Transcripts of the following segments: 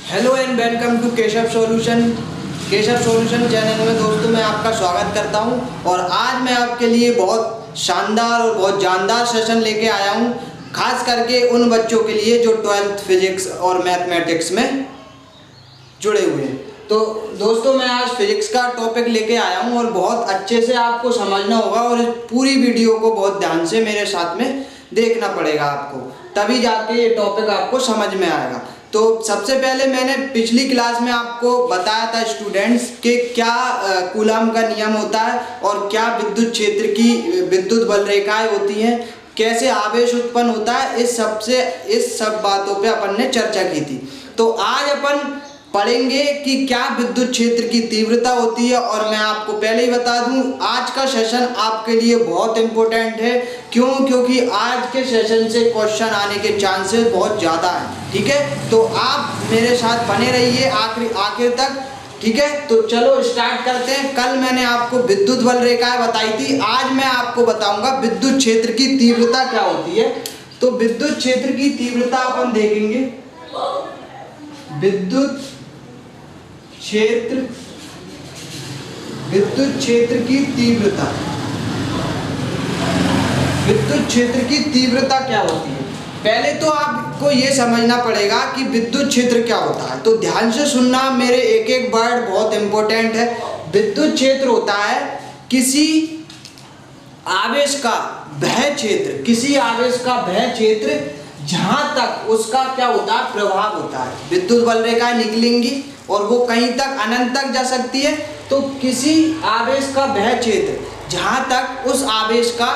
Hello and welcome to Keshav solution channel में दोस्तों मैं आपका स्वागत करता हूं। और आज मैं आपके लिए बहुत शानदार और बहुत जानदार सेशन लेके आया हूं, खास करके उन बच्चों के लिए जो 12th फिजिक्स और मैथमेटिक्स में जुड़े हुए हैं। तो दोस्तों मैं आज फिजिक्स का टॉपिक लेके आया हूं और बहुत अच्छे से आपको समझना होगा और इस पूरी वीडियो को बहुत ध्यान से मेरे साथ में देखना पड़ेगा आपको, तभी जाके ये टॉपिक आपको समझ में आएगा। तो सबसे पहले मैंने पिछली क्लास में आपको बताया था स्टूडेंट्स कि क्या कूलम का नियम होता है और क्या विद्युत क्षेत्र की विद्युत बल रेखाएं होती हैं, कैसे आवेश उत्पन्न होता है, इस सब बातों पे अपन ने चर्चा की थी। तो आज अपन पढ़ेंगे कि क्या विद्युत क्षेत्र की तीव्रता होती है। और मैं आपको पहले ही बता दूं, आज का सेशन आपके लिए बहुत इम्पोर्टेंट है। क्योंकि आज के सेशन से क्वेश्चन आने के चांसेस बहुत ज़्यादा हैं। ठीक है, तो आप मेरे साथ बने रहिए आखिर तक। ठीक है, तो चलो स्टार्ट करते हैं। कल मैंने आपको विद्युत बल रेखाएं बताई थी, आज मैं आपको बताऊंगा विद्युत क्षेत्र की तीव्रता क्या होती है। तो विद्युत क्षेत्र की तीव्रता अपन देखेंगे। विद्युत क्षेत्र की तीव्रता क्या होती है। पहले तो आपको ये समझना पड़ेगा कि विद्युत क्षेत्र क्या होता है। तो ध्यान से सुनना, मेरे एक एक वर्ड बहुत इंपॉर्टेंट है। विद्युत क्षेत्र होता है किसी आवेश का वह क्षेत्र जहां तक उसका क्या होता है, प्रभाव होता है। विद्युत बल रेखाएं निकलेंगी और वो कहीं तक अनंत तक जा सकती है। तो किसी आवेश का वह क्षेत्र जहां तक उस आवेश का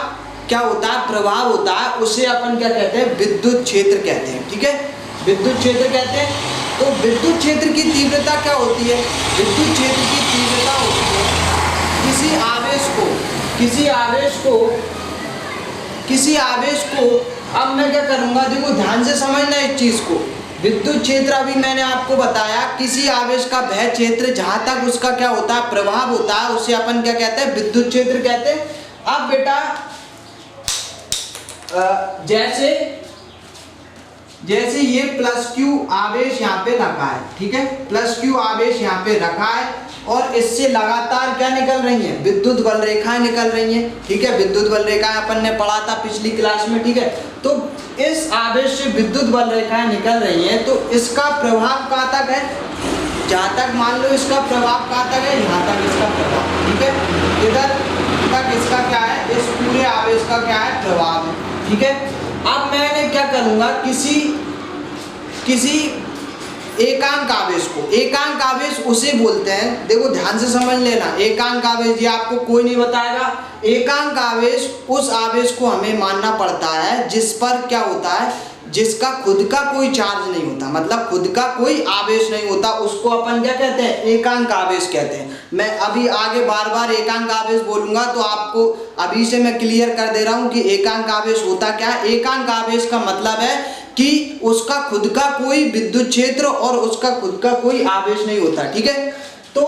क्या होता है, प्रभाव होता है, उसे अपन क्या कहते हैं, विद्युत क्षेत्र कहते हैं। ठीक है, विद्युत क्षेत्र कहते हैं। तो विद्युत क्षेत्र की तीव्रता क्या होती है। विद्युत क्षेत्र की तीव्रता होती है किसी आवेश को अब मैं क्या करूंगा, देखो ध्यान से समझना इस चीज को। विद्युत क्षेत्र अभी मैंने आपको बताया, किसी आवेश का वह क्षेत्र जहां तक उसका क्या होता है, प्रभाव होता है, उसे अपन क्या कहते हैं, विद्युत क्षेत्र कहते हैं। अब बेटा जैसे ये प्लस क्यू आवेश यहाँ पे रखा है। ठीक है, प्लस क्यू आवेश यहाँ पे रखा है और इससे लगातार क्या निकल रही हैं, विद्युत बल रेखाएं निकल रही हैं। ठीक है, विद्युत बल रेखाएं अपन ने पढ़ा था पिछली क्लास में। ठीक है, तो इस आवेश से विद्युत बल रेखाएं निकल रही हैं, तो इसका प्रभाव कहाँ तक है, जहाँ तक मान लो इसका प्रभाव कहाँ तक है, यहाँ तक इसका प्रभाव। ठीक है, इधर तक इसका क्या है, इस पूरे आवेश का क्या है, प्रभाव है। ठीक है, अब मैंने क्या करूँगा, किसी एकांक आवेश उसे बोलते हैं। देखो ध्यान से समझ लेना, एकांक आवेश ये आपको कोई नहीं बताएगा। एकांक आवेश उस आवेश को हमें मानना पड़ता है जिस पर क्या होता है, जिसका खुद का कोई चार्ज नहीं होता, मतलब खुद का कोई आवेश नहीं होता, उसको अपन क्या कहते हैं, एकांक आवेश कहते हैं। मैं अभी आगे बार बार एकांक आवेश बोलूंगा तो आपको अभी से मैं क्लियर कर दे रहा हूं कि एकांक आवेश होता क्या है। एकांक आवेश का मतलब है कि उसका खुद का कोई विद्युत क्षेत्र और उसका खुद का कोई आवेश नहीं होता। ठीक है, तो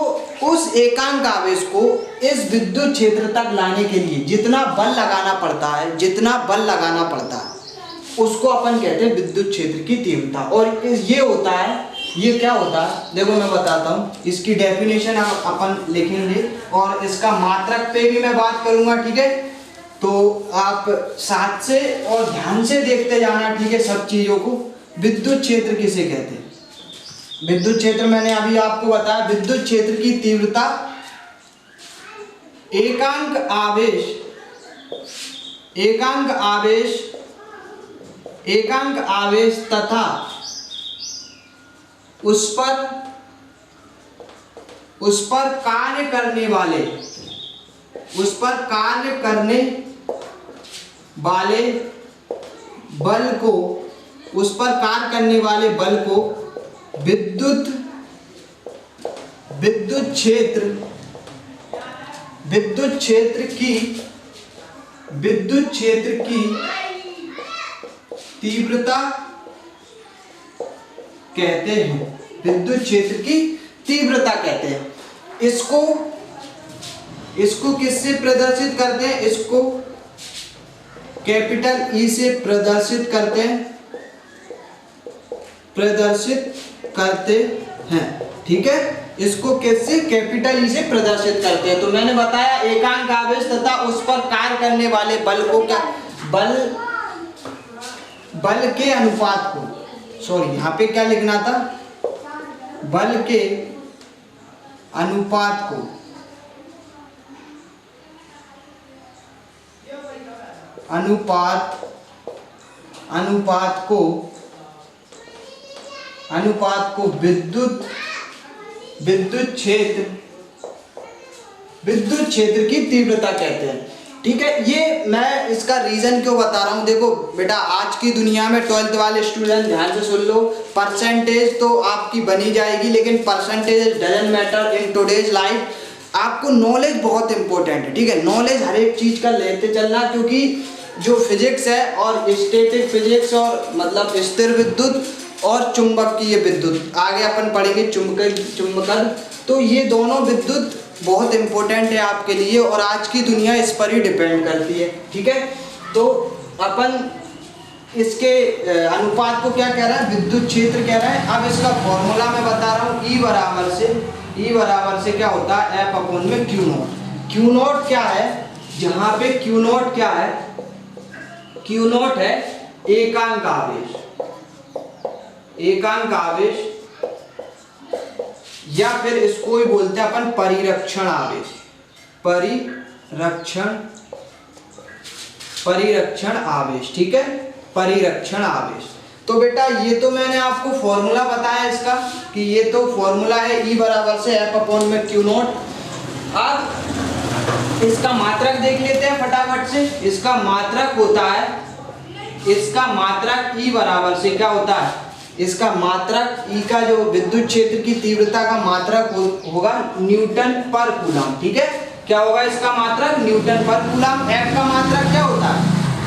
उस एकांक आवेश को इस विद्युत क्षेत्र तक लाने के लिए जितना बल लगाना पड़ता है उसको अपन कहते हैं विद्युत क्षेत्र की तीव्रता। और ये क्या होता है, देखो मैं बताता हूँ, इसकी डेफिनेशन अपन लिखेंगे और इसका मात्रक पे भी मैं बात करूंगा। ठीक है, तो आप साथ से और ध्यान से देखते जाना। ठीक है, सब चीजों को। विद्युत क्षेत्र किसे कहते हैं, विद्युत क्षेत्र मैंने अभी आपको बताया, विद्युत क्षेत्र की तीव्रता एकांक आवेश तथा उस पर कार्य करने वाले बल को विद्युत क्षेत्र की तीव्रता कहते हैं। विद्युत क्षेत्र की तीव्रता कहते हैं। इसको किससे प्रदर्शित करते हैं, इसको कैपिटल ई से प्रदर्शित करते हैं, प्रदर्शित करते हैं। ठीक है, इसको कैसे कैपिटल ई से प्रदर्शित करते हैं। तो मैंने बताया एकांक आवेश तथा उस पर कार्य करने वाले बल को क्या, बल के अनुपात को, सॉरी यहाँ पे क्या लिखना था, बल के अनुपात को, अनुपात को विद्युत क्षेत्र की तीव्रता कहते हैं। ठीक है, ये मैं इसका रीजन क्यों बता रहा हूँ। देखो बेटा, आज की दुनिया में 12th वाले स्टूडेंट ध्यान से सुन लो, परसेंटेज तो आपकी बनी जाएगी, लेकिन percentage doesn't matter in today's life. आपको नॉलेज बहुत इंपॉर्टेंट है। ठीक है, नॉलेज हर एक चीज का लेते चलना, क्योंकि जो फिजिक्स है और स्टैटिक फिजिक्स और मतलब स्थिर विद्युत और चुंबकीय विद्युत, आगे अपन पढ़ेंगे चुंबकन, तो ये दोनों विद्युत बहुत इंपॉर्टेंट है आपके लिए और आज की दुनिया इस पर ही डिपेंड करती है। ठीक है, तो अपन इसके अनुपात को क्या कह रहा है, विद्युत क्षेत्र कह रहा है। अब इसका फॉर्मूला मैं बता रहा हूँ, ई बराबर से क्या होता है, एफ अपॉन में क्यू नॉट। क्यू नॉट क्या है, जहाँ पे क्यू नॉट क्या है, क्यू नॉट है एकांक आवेश या फिर इसको ही बोलते हैं अपन परिरक्षण आवेश। ठीक है, परिरक्षण आवेश। तो बेटा ये तो मैंने आपको फॉर्मूला बताया इसका, कि ये तो फॉर्मूला है ई बराबर से एफ अपॉन में क्यू नॉट। अब इसका मात्रक देख लेते हैं फटाफट से। इसका मात्रक होता है, इसका मात्रक ई बराबर से क्या होता है, इसका मात्रक ई का जो विद्युत क्षेत्र की तीव्रता का मात्रक होगा न्यूटन पर कूलम। ठीक है, क्या होगा इसका मात्रक, न्यूटन पर कूलम। एफ का मात्रक क्या होता है,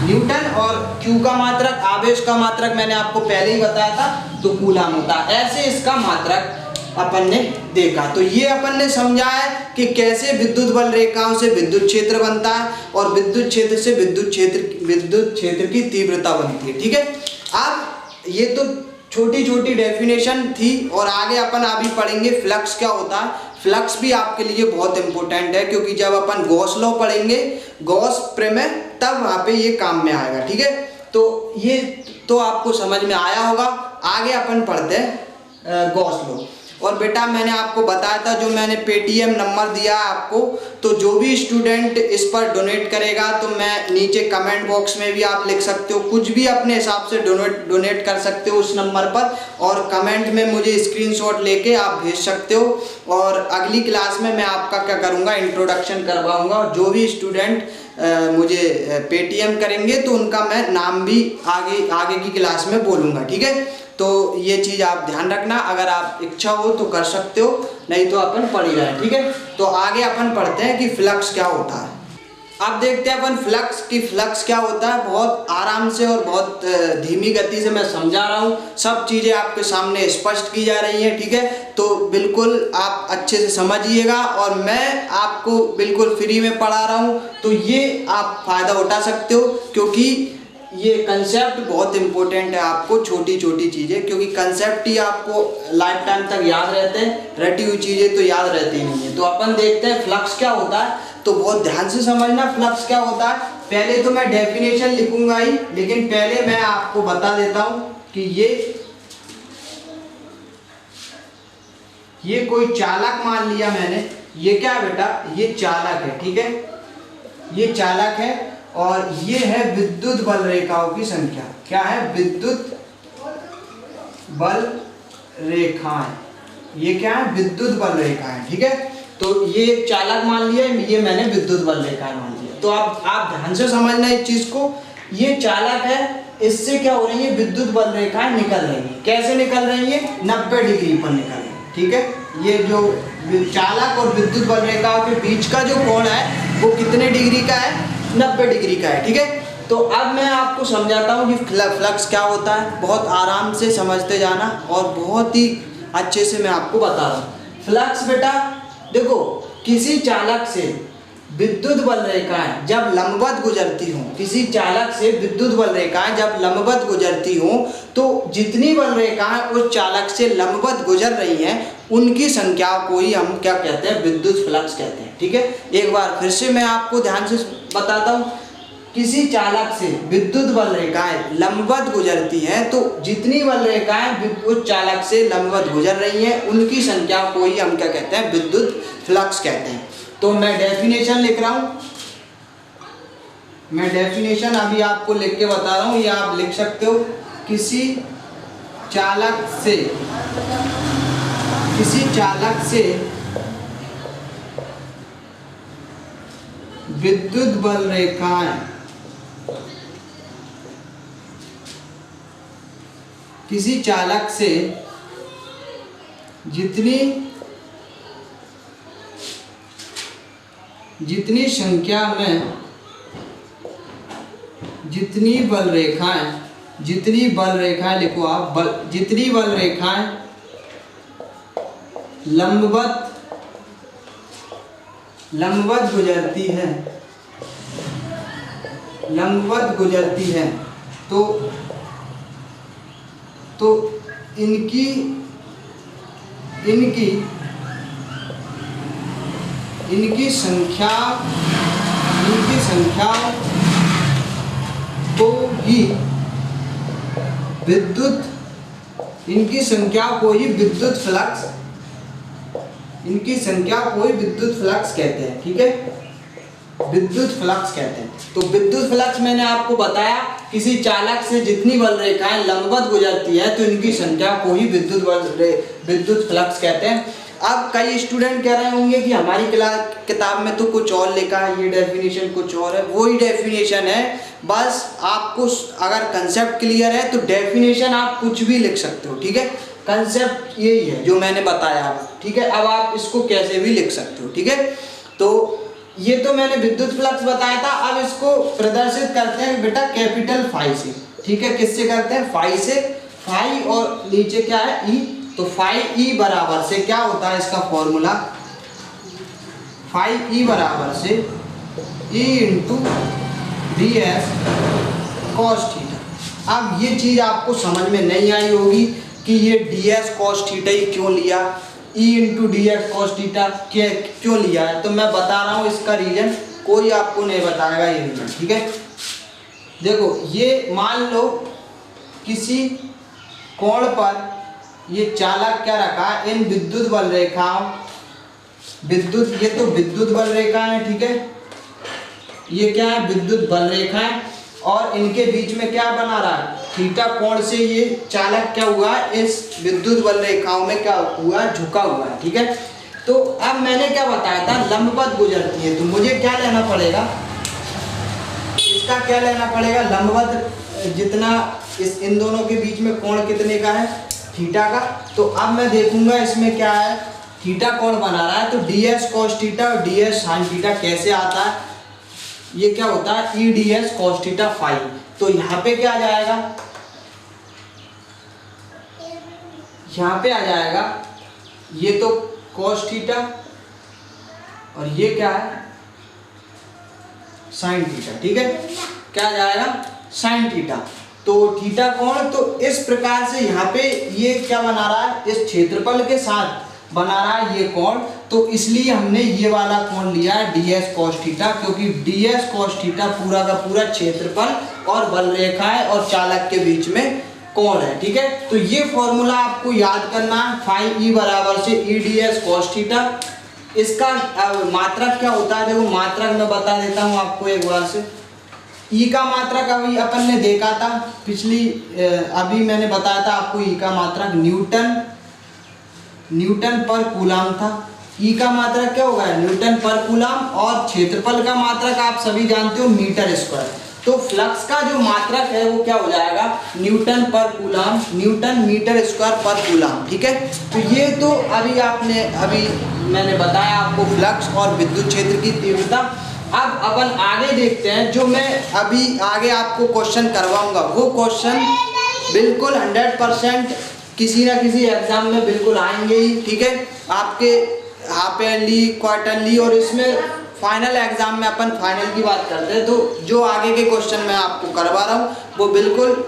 न्यूटन, और क्यू का मात्रक, आवेश का मात्रक मैंने आपको पहले ही बताया था, तो कूलम होता है। ऐसे इसका मात्रक अपन ने देखा। तो ये अपन ने समझा है कि कैसे विद्युत बल रेखाओं से विद्युत क्षेत्र बनता है और विद्युत क्षेत्र से विद्युत क्षेत्र की तीव्रता बनती है। ठीक है, अब ये तो छोटी छोटी डेफिनेशन थी और आगे अपन अभी पढ़ेंगे फ्लक्स क्या होता है। फ्लक्स भी आपके लिए बहुत इंपॉर्टेंट है, क्योंकि जब अपन गॉस लॉ पढ़ेंगे, गॉस प्रमेय, तब वहाँ पे ये काम में आएगा। ठीक है, तो ये तो आपको समझ में आया होगा। आगे अपन पढ़ते हैं गॉस लॉ। और बेटा मैंने आपको बताया था, जो मैंने पेटीएम नंबर दिया है आपको, तो जो भी स्टूडेंट इस पर डोनेट करेगा, तो मैं नीचे कमेंट बॉक्स में भी आप लिख सकते हो, कुछ भी अपने हिसाब से डोनेट कर सकते हो उस नंबर पर, और कमेंट में मुझे स्क्रीनशॉट लेके आप भेज सकते हो। और अगली क्लास में मैं आपका क्या करूँगा, इंट्रोडक्शन करवाऊँगा, और जो भी स्टूडेंट मुझे पेटीएम करेंगे तो उनका मैं नाम भी आगे की क्लास में बोलूँगा। ठीक है, तो ये चीज़ आप ध्यान रखना, अगर आप इच्छा हो तो कर सकते हो, नहीं तो अपन पढ़ ही रहे। ठीक है, तो आगे अपन पढ़ते हैं कि फ्लक्स क्या होता है। अब देखते हैं अपन फ्लक्स क्या होता है। बहुत आराम से और बहुत धीमी गति से मैं समझा रहा हूँ, सब चीज़ें आपके सामने स्पष्ट की जा रही हैं। ठीक है, तो बिल्कुल आप अच्छे से समझिएगा, और मैं आपको बिल्कुल फ्री में पढ़ा रहा हूँ, तो ये आप फ़ायदा उठा सकते हो, क्योंकि ये कंसेप्ट बहुत इंपॉर्टेंट है आपको, छोटी छोटी चीज़ें, क्योंकि कंसेप्ट ही आपको लाइफ टाइम तक याद रहते हैं, रटी हुई चीज़ें तो याद रहती नहीं है। तो अपन देखते हैं फ्लक्स क्या होता है, तो बहुत ध्यान से समझना फ्लक्स क्या होता है। पहले तो मैं डेफिनेशन लिखूंगा ही, लेकिन पहले मैं आपको बता देता हूँ कि ये कोई चालक मान लिया मैंने, ये क्या है बेटा, ये चालक है। ठीक है, ये चालक है, और ये है विद्युत बल रेखाओं की संख्या। क्या है, विद्युत बल रेखाएं, ये क्या है, विद्युत बल रेखाएं। ठीक है, तो ये चालक मान लिया, ये मैंने विद्युत बल रेखाएं मान लिया। तो आप ध्यान से समझना इस चीज को, ये चालक है, इससे क्या हो रही है, विद्युत बल रेखाएं निकल रही है। कैसे निकल रही है, 90 डिग्री पर निकल रही है। ठीक है, ये जो चालक और विद्युत बल रेखाओं के बीच का जो कोण है वो कितने डिग्री का है, 90 डिग्री का है। ठीक है, तो अब मैं आपको समझाता हूँ कि फ्लक्स क्या होता है। बहुत आराम से समझते जाना, और बहुत ही अच्छे से मैं आपको बता रहा हूँ। फ्लक्स बेटा देखो, किसी चालक से विद्युत बल रेखाएं जब लंबवत गुजरती हों, किसी चालक से विद्युत बल रेखाएं जब लंबवत गुजरती हों तो जितनी बल रेखाएं उस चालक से लंबवत गुजर रही हैं उनकी संख्या को ही हम क्या कहते हैं, विद्युत फ्लक्स कहते हैं। ठीक है, एक बार फिर से मैं आपको ध्यान से बताता हूँ। किसी चालक से विद्युत बल रेखाएं लंबवत गुजरती हैं तो जितनी बल रेखाएं उस चालक से लंबवत गुजर रही हैं उनकी संख्या को ही हम क्या कहते हैं, विद्युत फ्लक्स कहते हैं। तो मैं डेफिनेशन लिख रहा हूं, मैं डेफिनेशन अभी आपको लिख के बता रहा हूं, ये आप लिख सकते हो। किसी चालक से विद्युत बल रेखाएं किसी चालक से जितनी संख्या में जितनी बल रेखाएं लिखो आप, जितनी बल रेखाएं लंबवत गुजरती हैं तो इनकी संख्या को ही विद्युत फ्लक्स कहते हैं। ठीक है, विद्युत फ्लक्स कहते हैं। तो विद्युत फ्लक्स मैंने आपको बताया, किसी चालक से जितनी बल रेखाएं लंबवत गुजरती है तो इनकी संख्या को ही विद्युत फ्लक्स कहते हैं। अब कई स्टूडेंट कह रहे होंगे कि हमारी किताब में तो कुछ और लिखा है, ये डेफिनेशन कुछ और है। वही डेफिनेशन है, बस आपको अगर कंसेप्ट क्लियर है तो डेफिनेशन आप कुछ भी लिख सकते हो। ठीक है, कंसेप्ट यही है जो मैंने बताया। ठीक है, अब आप इसको कैसे भी लिख सकते हो। ठीक है, तो ये तो मैंने विद्युत फ्लक्स बताया था। अब इसको प्रदर्शित करते हैं बेटा कैपिटल फाई से। ठीक है, किससे करते हैं, फाई से। फाई और नीचे क्या है, ई। तो फाई ई बराबर से क्या होता है इसका फॉर्मूला, फाई ई बराबर से E into D S cos theta. अब ये चीज आपको समझ में नहीं आई होगी कि ये डी एस कॉस थीटा ही क्यों लिया, E into D x cos theta क्यों लिया है। तो मैं बता रहा हूँ इसका रीजन, कोई आपको नहीं बताएगा ये रीजन। ठीक है, देखो ये मान लो किसी कोण पर ये चालक क्या रखा है, इन विद्युत बल रेखाओं, ये तो विद्युत बल रेखा है। ठीक है, ये क्या है, विद्युत बल रेखा है और इनके बीच में क्या बना रहा है, थीटा कोण से ये चालक क्या हुआ है, इस विद्युत बल रेखाओं में क्या हुआ है, झुका हुआ है। ठीक है, तो अब मैंने क्या बताया था, लंबवत गुजरती है। तो मुझे क्या लेना पड़ेगा, इसका क्या लेना पड़ेगा, लंबवत जितना इन दोनों के बीच में कोण कितने का है, थीटा का। तो अब मैं देखूंगा इसमें क्या है, थीटा कोण बना रहा है तो डी एस कॉस थीटा और डी एस साइन थीटा कैसे आता है, ये क्या होता है, E D S cos theta phi. तो यहाँ पे क्या आ जाएगा, यहाँ पे आ जाएगा ये तो कॉस थीटा और ये क्या है, साइन थीटा। ठीक है, क्या आ जाएगा, साइन थीटा। तो थीटा कोण तो इस प्रकार से यहाँ पे ये क्या बना रहा है, इस क्षेत्रफल के साथ बना रहा है ये कोण। तो इसलिए हमने ये वाला कोण लिया है डी एस कॉस थीटा, क्योंकि डी एस कॉस थीटा पूरा का पूरा क्षेत्रफल और बल रेखाएं और चालक के बीच में कोण है। ठीक है, तो ये फॉर्मूला आपको याद करना है, फाई ई बराबर से ई डी एस कॉस थीटा। इसका मात्रक क्या होता है, देखो मात्रक मैं बता देता हूँ आपको एक बार से। ई का मात्रक अभी अपन ने देखा था अभी मैंने बताया था आपको, ई का मात्रक न्यूटन पर कूलाम था। ई का मात्रक क्या होगा, न्यूटन पर कूलाम, और क्षेत्रफल का मात्रक आप सभी जानते हो मीटर स्क्वायर। तो फ्लक्स का जो मात्रक है वो क्या हो जाएगा, न्यूटन पर कूलाम, न्यूटन मीटर स्क्वायर पर कूलाम। ठीक है, तो ये तो अभी मैंने बताया आपको फ्लक्स और विद्युत क्षेत्र की तीव्रता। अब अपन आगे देखते हैं, जो मैं अभी आगे आपको क्वेश्चन करवाऊंगा वो क्वेश्चन बिल्कुल 100% किसी ना किसी एग्जाम में बिल्कुल आएंगे ही। ठीक है, आपके हाफ ईयरली, क्वार्टरली, और इसमें फाइनल एग्जाम में अपन फाइनल की बात करते हैं, तो जो आगे के क्वेश्चन मैं आपको करवा रहा हूँ वो बिल्कुल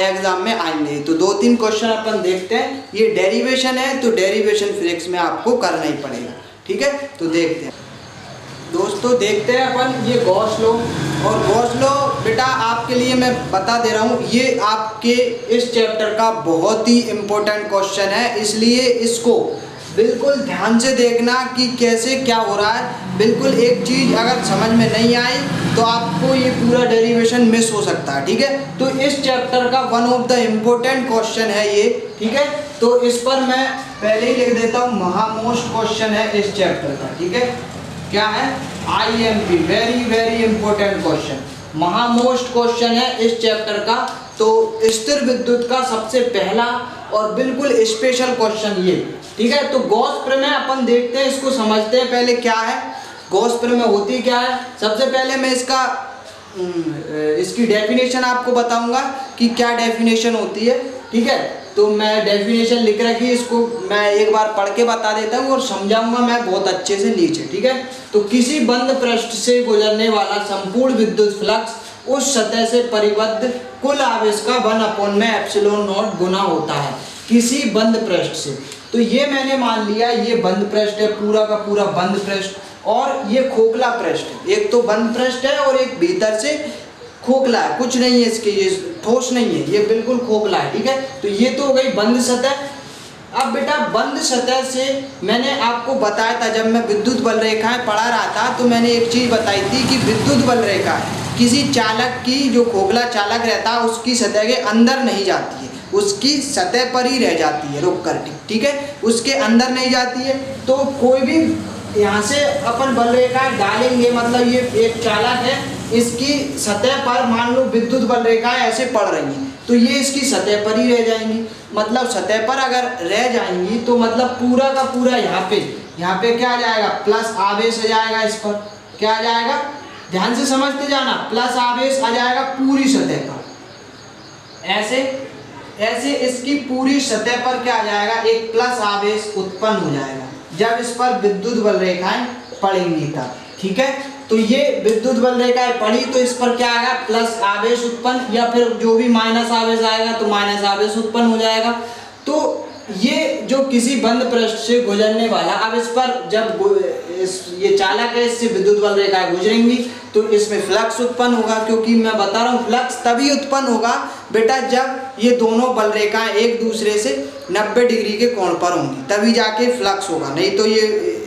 एग्जाम में आएंगे। तो 2-3 क्वेश्चन अपन देखते हैं। ये डेरिवेशन है तो डेरिवेशन फिजिक्स में आपको करना ही पड़ेगा, ठीक है। तो देखते हैं दोस्तों, देखते हैं अपन ये गॉस लॉ। और गॉस लॉ बेटा आपके लिए मैं बता दे रहा हूँ, ये आपके इस चैप्टर का बहुत ही इम्पोर्टेंट क्वेश्चन है, इसलिए इसको बिल्कुल ध्यान से देखना कि कैसे क्या हो रहा है। बिल्कुल एक चीज़ अगर समझ में नहीं आई तो आपको ये पूरा डेरिवेशन मिस हो सकता है, ठीक है। तो इस चैप्टर का one of the important question है ये, ठीक है। तो इस पर मैं पहले ही लिख देता हूँ, महामोस्ट क्वेश्चन है इस चैप्टर का, ठीक है। क्या है? IMP, very very important question, महामोस्ट क्वेश्चन है इस चैप्टर का। तो स्थिर विद्युत का सबसे पहला और बिल्कुल स्पेशल क्वेश्चन ये, ठीक है। तो गॉस प्रमेय अपन देखते हैं, इसको समझते हैं पहले क्या है गॉस प्रमेय, होती क्या है। सबसे पहले मैं इसकी डेफिनेशन आपको बताऊंगा कि क्या डेफिनेशन होती है, ठीक है। तो मैं डेफिनेशन लिख रखी है, इसको मैं एक बार पढ़ के बता देता हूँ और समझाऊंगा मैं बहुत अच्छे से नीचे, ठीक है। तो किसी बंद पृष्ठ से गुजरने वाला संपूर्ण विद्युत फ्लक्स उस सतह से परिबद्ध कुल आवेश का 1/ε0 गुना होता है, किसी बंद पृष्ठ से। तो ये मैंने मान लिया ये बंद पृष्ठ है, पूरा का पूरा बंद पृष्ठ, और ये खोखला पृष्ठ। एक तो बंद पृष्ठ है और एक भीतर से खोखला है, कुछ नहीं है इसके, ये ठोस नहीं है, ये बिल्कुल खोखला है, ठीक है। तो ये तो हो गई बंद सतह। अब बेटा बंद सतह से मैंने आपको बताया था, जब मैं विद्युत बल रेखाएं पढ़ा रहा था तो मैंने एक चीज़ बताई थी कि विद्युत बल रेखा किसी चालक की, जो खोखला चालक रहता है उसकी सतह के अंदर नहीं जाती है, उसकी सतह पर ही रह जाती है रुक कर, ठीक है, उसके अंदर नहीं जाती है। तो कोई भी यहाँ से अपन बल रेखाएं डालेंगे, मतलब ये एक चालक है, इसकी सतह पर मान लो विद्युत बल रेखाएं ऐसे पड़ रही हैं, तो ये इसकी सतह पर ही रह जाएंगी। मतलब सतह पर अगर रह जाएंगी तो मतलब पूरा का पूरा यहाँ पे क्या आ जाएगा, प्लस आवेश आ जाएगा, इस पर क्या आ जाएगा, ध्यान से समझते जाना, प्लस आवेश आ जाएगा पूरी सतह पर। ऐसे इसकी पूरी सतह पर क्या आ जाएगा, एक प्लस आवेश उत्पन्न हो जाएगा जब इस पर विद्युत बल रेखाएं पड़ेंगी तब, ठीक है। तो ये विद्युत बल रेखाएं पड़ी तो इस पर क्या आएगा, प्लस आवेश उत्पन्न, या फिर जो भी माइनस आवेश आएगा तो माइनस आवेश उत्पन्न हो जाएगा। तो ये जो किसी बंद पृष्ठ से गुजरने वाला, अब इस पर जब ये चालक है, इससे विद्युत बल रेखाएं गुजरेंगी तो इसमें फ्लक्स उत्पन्न होगा, क्योंकि मैं बता रहा हूँ फ्लक्स तभी उत्पन्न होगा बेटा जब ये दोनों बल रेखाएं एक दूसरे से 90 डिग्री के कोण पर होंगी, तभी जाके फ्लक्स होगा। नहीं तो ये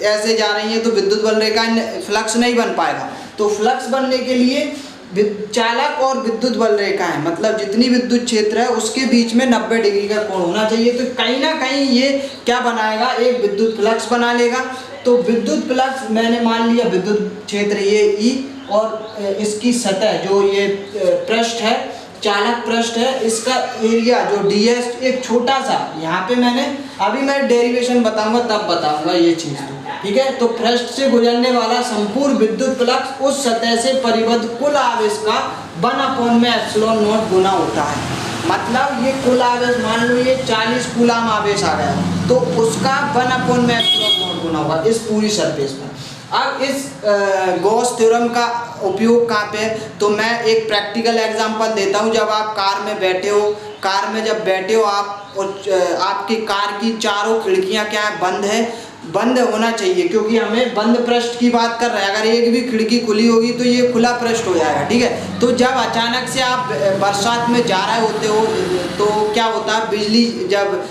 ऐसे जा रही हैं तो विद्युत बल रेखाएं, फ्लक्स नहीं बन पाएगा। तो फ्लक्स बनने के लिए चालक और विद्युत बल रेखाएं, मतलब जितनी विद्युत क्षेत्र है उसके बीच में 90 डिग्री का कोण होना चाहिए। तो कहीं ना कहीं ये क्या बनाएगा, एक विद्युत फ्लक्स बना लेगा। तो विद्युत फ्लक्स मैंने मान लिया विद्युत क्षेत्र ये ई, और इसकी सतह जो ये पृष्ठ है, चालक पृष्ठ है, इसका एरिया जो ds, एक छोटा सा यहाँ पे मैं डेरिवेशन बताऊंगा तब बताऊंगा ये चीज़, ठीक है। तो पृष्ठ से गुजरने वाला संपूर्ण विद्युत फ्लक्स उस सतह से परिबद्ध कुल आवेश का 1/ε0 गुना होता है। मतलब ये कुल आवेश, मान लो ये 40 कूलाम आवेश आ गया तो उसका 1/ε0 गुना होगा इस पूरी सरफेस पर। अब इस गॉस थ्योरम का उपयोग कहाँ पे है, तो मैं एक प्रैक्टिकल एग्जांपल देता हूँ। जब आप कार में बैठे हो, जब बैठे हो आप, और आपकी कार की चारों खिड़कियाँ क्या है, बंद होना चाहिए, क्योंकि हमें बंद पृष्ठ की बात कर रहे हैं। अगर एक भी खिड़की खुली होगी तो ये खुला पृष्ठ हो जाएगा, ठीक है। तो जब अचानक से आप बरसात में जा रहे होते हो तो क्या होता है, बिजली जब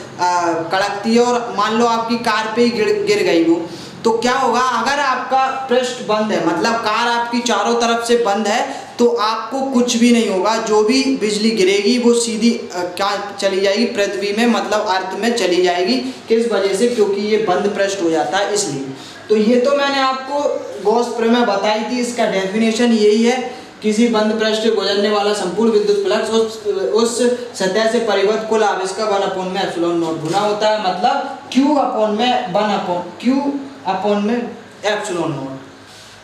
कड़कती है और मान लो आपकी कार पे ही गिर गई वो, तो क्या होगा, अगर आपका पृष्ठ बंद है, मतलब कार आपकी चारों तरफ से बंद है, तो आपको कुछ भी नहीं होगा। जो भी बिजली गिरेगी वो सीधी क्या चली जाएगी, पृथ्वी में, मतलब अर्थ में चली जाएगी। किस वजह से, क्योंकि ये बंद पृष्ठ हो जाता है, इसलिए। तो ये तो मैंने आपको गॉस प्रमेय बताई थी, इसका डेफिनेशन यही है, किसी बंद पृष्ठ से गुजरने वाला संपूर्ण विद्युत फ्लक्स उस सतह से परिबद्ध कुल आवेश का 1/ε0 गुना होता है। मतलब Q/1/ε0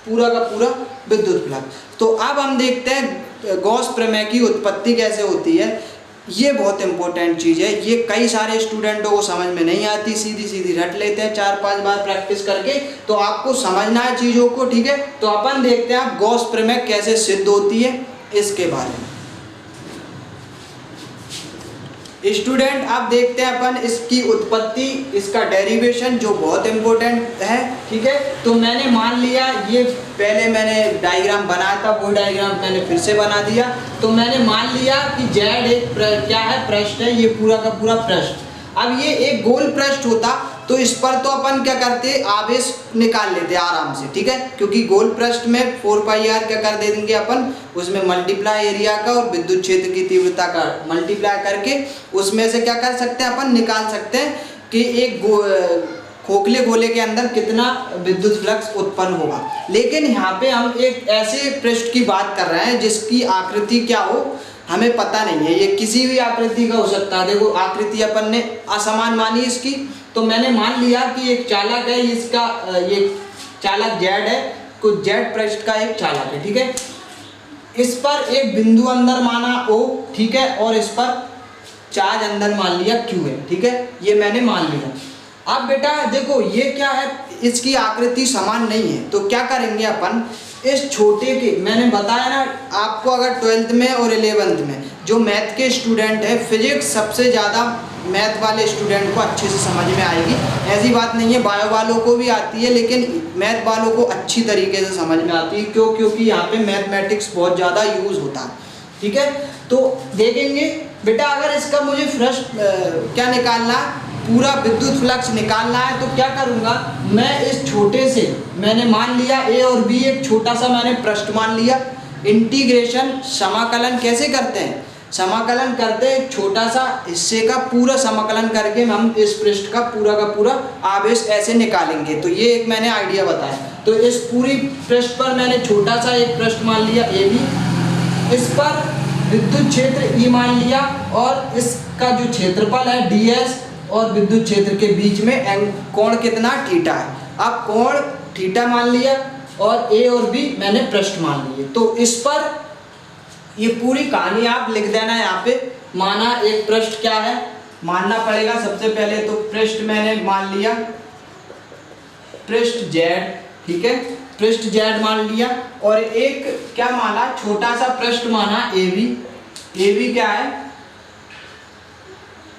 पूरा का पूरा विद्युत फ्लक्स। तो अब हम देखते हैं गॉस प्रमेय की उत्पत्ति कैसे होती है। ये बहुत इंपॉर्टेंट चीज़ है, ये कई सारे स्टूडेंटों को समझ में नहीं आती, सीधी सीधी रट लेते हैं 4-5 बार प्रैक्टिस करके। तो आपको समझना है चीज़ों को, ठीक है। तो अपन देखते हैं आप गॉस प्रमेय कैसे सिद्ध होती है इसके बारे में। स्टूडेंट आप देखते हैं अपन इसकी उत्पत्ति, इसका डेरिवेशन जो बहुत इंपॉर्टेंट है, ठीक है। तो मैंने मान लिया, ये पहले मैंने डायग्राम बनाया था, वो डायग्राम मैंने फिर से बना दिया। तो मैंने मान लिया कि जेड एक क्या है, पृष्ठ है, ये पूरा का पूरा पृष्ठ। अब ये एक गोल पृष्ठ होता तो इस पर तो अपन क्या करते, आवेश निकाल लेते आराम से, ठीक है। क्योंकि गोल पृष्ठ में 4πr क्या कर दे देंगे अपन, उसमें मल्टीप्लाई एरिया का और विद्युत क्षेत्र की तीव्रता का मल्टीप्लाई करके उसमें से क्या कर सकते हैं अपन, निकाल सकते हैं कि एक खोखले गोले के अंदर कितना विद्युत फ्लक्स उत्पन्न होगा। लेकिन यहाँ पे हम एक ऐसे पृष्ठ की बात कर रहे हैं जिसकी आकृति क्या हो हमें पता नहीं है, ये किसी भी आकृति का हो सकता है। देखो आकृति अपन ने असमान मानी इसकी, तो मैंने मान लिया कि एक चालक है, इसका ये चालक जेड है, कुछ जेड पृष्ठ का एक चालक है, ठीक है। इस पर एक बिंदु अंदर माना O, ठीक है, और इस पर चार्ज अंदर मान लिया Q है, ठीक है, ये मैंने मान लिया। अब बेटा देखो ये क्या है, इसकी आकृति समान नहीं है, तो क्या करेंगे अपन, इस छोटे के, मैंने बताया ना आपको, अगर 12th में और 11th में जो मैथ के स्टूडेंट है, फिजिक्स सबसे ज़्यादा मैथ वाले स्टूडेंट को अच्छे से समझ में आएगी। ऐसी बात नहीं है, बायो वालों को भी आती है, लेकिन मैथ वालों को अच्छी तरीके से समझ में आती है। क्यों? क्योंकि यहाँ पे मैथमेटिक्स बहुत ज़्यादा यूज़ होता है, ठीक है। तो देखेंगे बेटा, अगर इसका मुझे क्या निकालना है, पूरा विद्युत फ्लक्स निकालना है, तो क्या करूँगा मैं, इस छोटे से मैंने मान लिया A और B, एक छोटा सा मैंने पृष्ठ मान लिया। इंटीग्रेशन समाकलन कैसे करते हैं, समाकलन करते हैं छोटा सा हिस्से का पूरा समाकलन करके हम इस पृष्ठ का पूरा आवेश ऐसे निकालेंगे। तो ये एक मैंने आइडिया बताया। तो इस पूरी पृष्ठ पर मैंने छोटा सा एक पृष्ठ मान लिया AB, इस पर विद्युत क्षेत्र E मान लिया, और इसका जो क्षेत्रफल है DS और विद्युत क्षेत्र के बीच में कोण कितना, थीटा है। अब कोण थीटा मान लिया और A और B मैंने पृष्ठ मान लिए। तो इस पर ये पूरी कहानी आप लिख देना यहाँ पे। माना एक पृष्ठ क्या है, मानना पड़ेगा सबसे पहले, तो पृष्ठ मैंने मान लिया पृष्ठ Z, ठीक है, पृष्ठ Z मान लिया, और एक क्या माना, छोटा सा पृष्ठ माना AB। AB क्या है,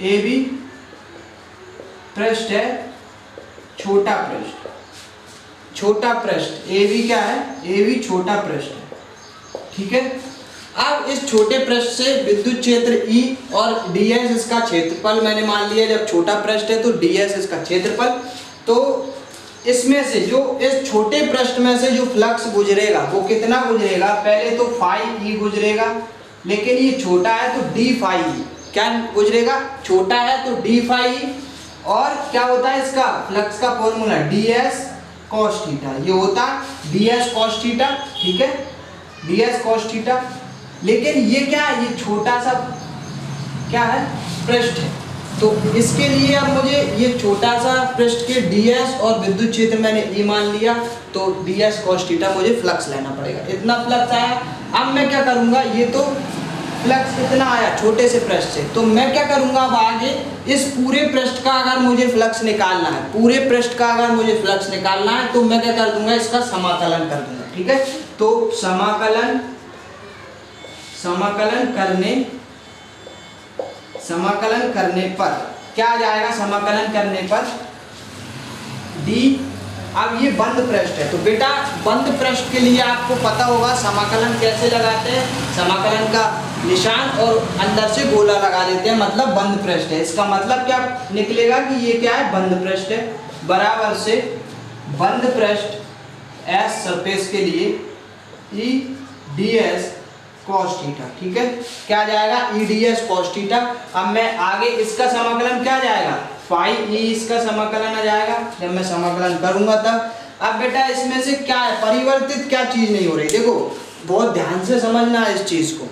AB पृष्ठ है, छोटा पृष्ठ, छोटा पृष्ठ AB क्या है, AB छोटा पृष्ठ है, ठीक है। अब इस छोटे पृष्ठ से विद्युत क्षेत्र E और DS इसका क्षेत्रफल मैंने मान लिया, जब छोटा पृष्ठ है तो DS इसका क्षेत्रफल। तो इसमें से जो इस छोटे पृष्ठ में से जो फ्लक्स गुजरेगा वो कितना गुजरेगा, पहले तो फाई E गुजरेगा, लेकिन ये छोटा है तो d फाई E क्या गुजरेगा, छोटा है तो d फाई E, और क्या होता है इसका फ्लक्स का फॉर्मूला ds cos थीटा, ये होता है ds cos थीटा, ठीक है, ds cos थीटा। लेकिन ये क्या है, ये छोटा सा क्या है, पृष्ठ है। तो इसके लिए अब मुझे ये छोटा सा पृष्ठ के ds और विद्युत क्षेत्र मैंने E मान लिया, तो ds cos थीटा मुझे फ्लक्स लेना पड़ेगा। इतना फ्लक्स आया। अब मैं क्या करूँगा, ये तो फ्लक्स कितना आया छोटे से पृष्ठ से, तो मैं क्या करूँगा अब आगे, इस पूरे पृष्ठ का अगर मुझे फ्लक्स निकालना है, पूरे पृष्ठ का अगर मुझे फ्लक्स निकालना है, तो मैं क्या कर दूंगा, इसका समाकलन कर दूंगा, ठीक है। तो समाकलन करने पर क्या आ जाएगा, समाकलन करने पर d। अब ये बंद पृष्ठ है, तो बेटा बंद पृष्ठ के लिए आपको पता होगा समाकलन कैसे लगाते हैं, समाकलन का निशान और अंदर से गोला लगा देते हैं, मतलब बंद पृष्ठ है। इसका मतलब क्या निकलेगा कि ये क्या है, बंद पृष्ठ है, बराबर से बंद पृष्ठ S सरफेस के लिए E ds cos थीटा, ठीक है, क्या जाएगा, E ds cos थीटा। अब मैं आगे इसका समाकलन क्या जाएगा, फाई E इसका समाकलन आ जाएगा, जब मैं समाकलन करूंगा तब। अब बेटा इसमें से क्या है, परिवर्तित क्या चीज नहीं हो रही, देखो बहुत ध्यान से समझना है इस चीज को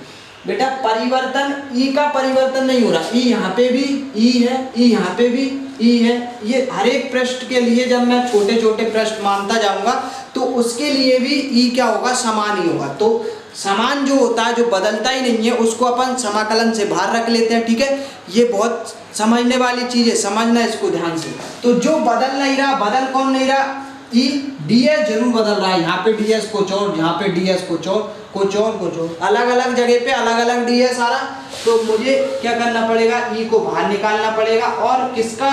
बेटा। परिवर्तन E का परिवर्तन नहीं हो रहा, E यहाँ पे भी E है, E यहाँ पे भी E है। ये हर एक पृष्ठ के लिए जब मैं छोटे छोटे पृष्ठ मानता जाऊंगा तो उसके लिए भी E क्या होगा, समान ही होगा। तो समान जो होता है, जो बदलता ही नहीं है, उसको अपन समाकलन से बाहर रख लेते हैं। ठीक है, ये बहुत समझने वाली चीज़ है, समझना इसको ध्यान से। तो जो बदल नहीं रहा, बदल कौन नहीं रहा, ई ds जरूर बदल रहा है। यहाँ पे ds कुछ और, यहाँ पे ds कुछ और, कुछ और, कुछ और, अलग अलग जगह पे अलग अलग ds आ रहा। तो मुझे क्या करना पड़ेगा, ई को बाहर निकालना पड़ेगा और किसका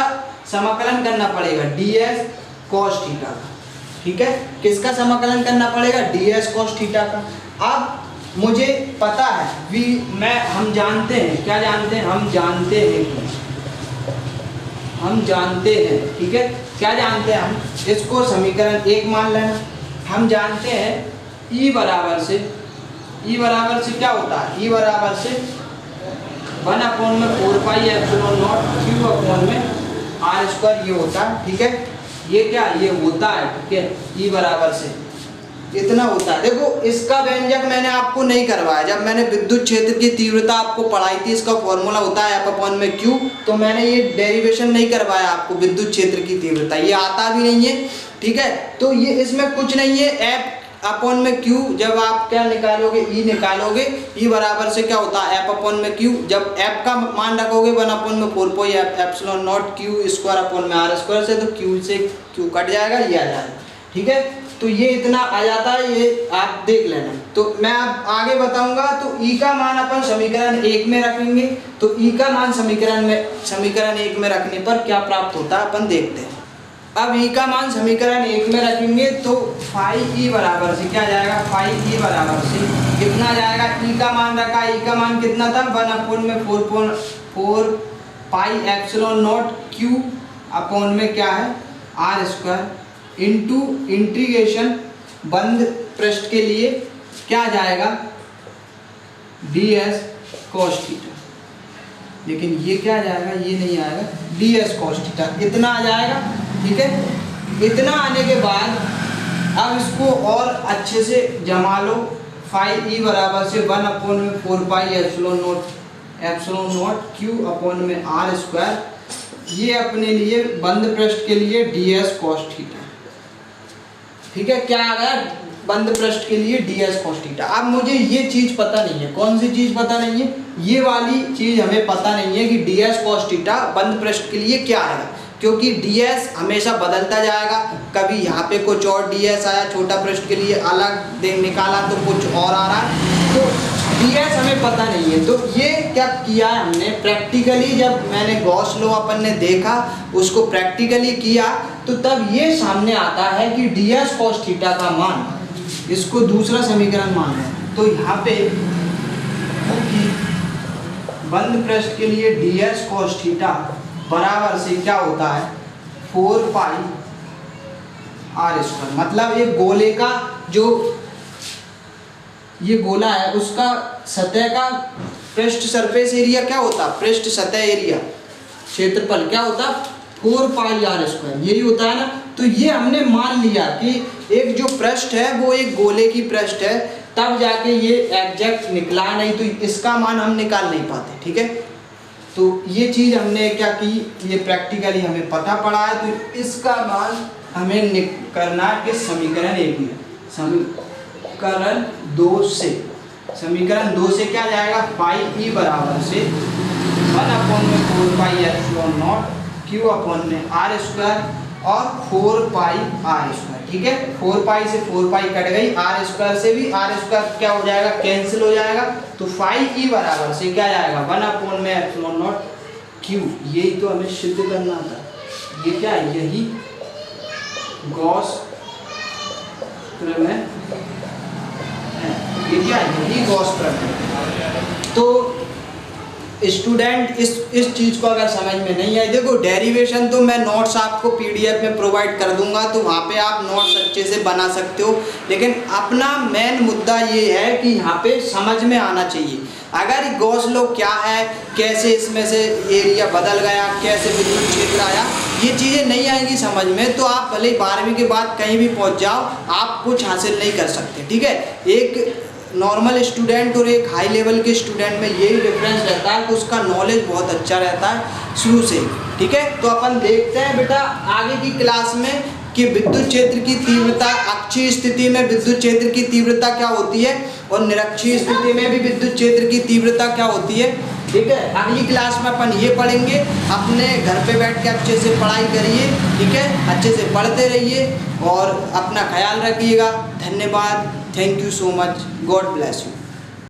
समाकलन करना पड़ेगा, ds cos थीटा का। ठीक है, किसका समाकलन करना पड़ेगा, ds cos थीटा का। अब मुझे पता है हम जानते हैं, क्या जानते हैं, हम जानते हैं, ठीक है, क्या जानते हैं हम, इसको समीकरण 1 मान लेना। हम जानते हैं ई बराबर से क्या होता है, ई बराबर से 1/4 pi epsilon not Q upon में आर स्क्वायर ये होता है। ठीक है, ये क्या, ये होता है। ठीक है, ई बराबर से इतना होता है। देखो इसका व्यंजक मैंने आपको नहीं करवाया, जब मैंने विद्युत क्षेत्र की तीव्रता आपको पढ़ाई थी, इसका फॉर्मूला होता है F अपॉन में Q, तो मैंने ये डेरिवेशन नहीं करवाया आपको विद्युत क्षेत्र की तीव्रता, ये आता भी नहीं है। ठीक है, तो ये इसमें कुछ नहीं है, F अपॉन में Q, जब आप क्या निकालोगे, E निकालोगे, E बराबर से क्या होता है F अपॉन में Q, जब F का मान रखोगे 1/4 pi epsilon not Q square upon में R स्क्वायर से, तो Q से Q कट जाएगा, ये आ जाएगा। ठीक है, तो ये इतना आ जाता है, ये आप देख लेना। तो मैं अब आगे बताऊंगा। तो ई का मान अपन समीकरण 1 में रखेंगे, तो ई का मान समीकरण 1 में रखने पर क्या प्राप्त होता है अपन देखते हैं। अब ई का मान समीकरण 1 में रखेंगे तो फाई ई बराबर से क्या जाएगा, फाई ई बराबर से कितना जाएगा, ई का मान रखा, ई का मान कितना था, 1/4 pi epsilon not Q upon में क्या है आर स्क्वायर इंटू इंटीग्रेशन बंद पृष्ठ के लिए क्या जाएगा, ds cos थीटा। लेकिन ये क्या जाएगा, ये नहीं आएगा, ds cos थीटा इतना आ जाएगा। ठीक है, इतना आने के बाद अब इसको और अच्छे से जमा लो। फाई ई बराबर से 1/4 pi epsilon not Q upon में आर स्क्वायर, ये अपने लिए बंद पृष्ठ के लिए ds cos थीटा। ठीक है, क्या आ गया, बंद पृष्ठ के लिए ds cos थीटा। अब मुझे ये चीज पता नहीं है, कौन सी चीज पता नहीं है, ये वाली चीज हमें पता नहीं है कि ds cos थीटा बंद पृष्ठ के लिए क्या है, क्योंकि ds हमेशा बदलता जाएगा। कभी यहाँ पे कुछ और ds आया, छोटा पृष्ठ के लिए अलग निकाला तो कुछ और आ रहा है, तो ds हमें पता नहीं है। तो ये क्या किया है हमने प्रैक्टिकली, जब मैंने गॉस लॉ अपन ने देखा, उसको प्रैक्टिकली किया, तो तब ये सामने आता है कि ds cos थीटा का मान, इसको दूसरा समीकरण मान है। तो यहाँ पे बंद पृष्ठ के लिए ds cos थीटा बराबर से क्या होता है, 4 पाई आर स्क्वायर। मतलब एक गोले का जो ये गोला है, उसका सतह का पृष्ठ सरफेस एरिया क्या होता है, पृष्ठ सतह एरिया क्षेत्रफल क्या होता है, 4 पाई आर स्क्वायर, यही होता है ना। तो ये हमने मान लिया कि एक जो पृष्ठ है वो एक गोले की पृष्ठ है, तब जाके ये एग्जैक्ट निकला, नहीं तो इसका मान हम निकाल नहीं पाते। ठीक है, तो ये चीज़ हमने क्या की, ये प्रैक्टिकली हमें पता पड़ा है। तो इसका मान हमें करना है किस समीकरण 1 में, समीकरण 2 से क्या जाएगा, पाई ई बराबर से 1/4 pi epsilon not Q upon में आर स्क्वायर और 4 पाई आर स्क्वायर। ठीक है, 4 पाई से 4 पाई कट गई, आर स्क्वायर से भी आर स्क्वायर क्या हो जाएगा, कैंसिल हो जाएगा। तो फाई ई बराबर से क्या जाएगा, 1/4 में एप्सिलॉन नॉट क्यू, यही तो हमें सिद्ध करना था। ये क्या है, यही गॉस प्रमेय, ये क्या है, यही गॉस प्रमेय। तो स्टूडेंट इस चीज़ को अगर समझ में नहीं आए, देखो डेरिवेशन तो मैं नोट्स आपको पीडीएफ में प्रोवाइड कर दूंगा, तो वहाँ पे आप नोट्स अच्छे से बना सकते हो। लेकिन अपना मेन मुद्दा ये है कि यहाँ पे समझ में आना चाहिए, अगर गॉस लॉ क्या है, कैसे इसमें से एरिया बदल गया, कैसे विद्युत क्षेत्र आया, ये चीज़ें नहीं आएंगी समझ में, तो आप भले 12वीं के बाद कहीं भी पहुँच जाओ, आप कुछ हासिल नहीं कर सकते। ठीक है, एक नॉर्मल स्टूडेंट और एक हाई लेवल के स्टूडेंट में यही डिफरेंस रहता है कि उसका नॉलेज बहुत अच्छा रहता है शुरू से। ठीक है, तो अपन देखते हैं बेटा आगे की क्लास में कि विद्युत क्षेत्र की तीव्रता, अक्षीय स्थिति में विद्युत क्षेत्र की तीव्रता क्या होती है और निरक्षीय स्थिति में भी विद्युत क्षेत्र की तीव्रता क्या होती है। ठीक है, अगली क्लास में अपन ये पढ़ेंगे। अपने घर पे बैठ के अच्छे से पढ़ाई करिए, ठीक है, अच्छे से पढ़ते रहिए और अपना ख्याल रखिएगा। धन्यवाद, thank you so much, God bless you.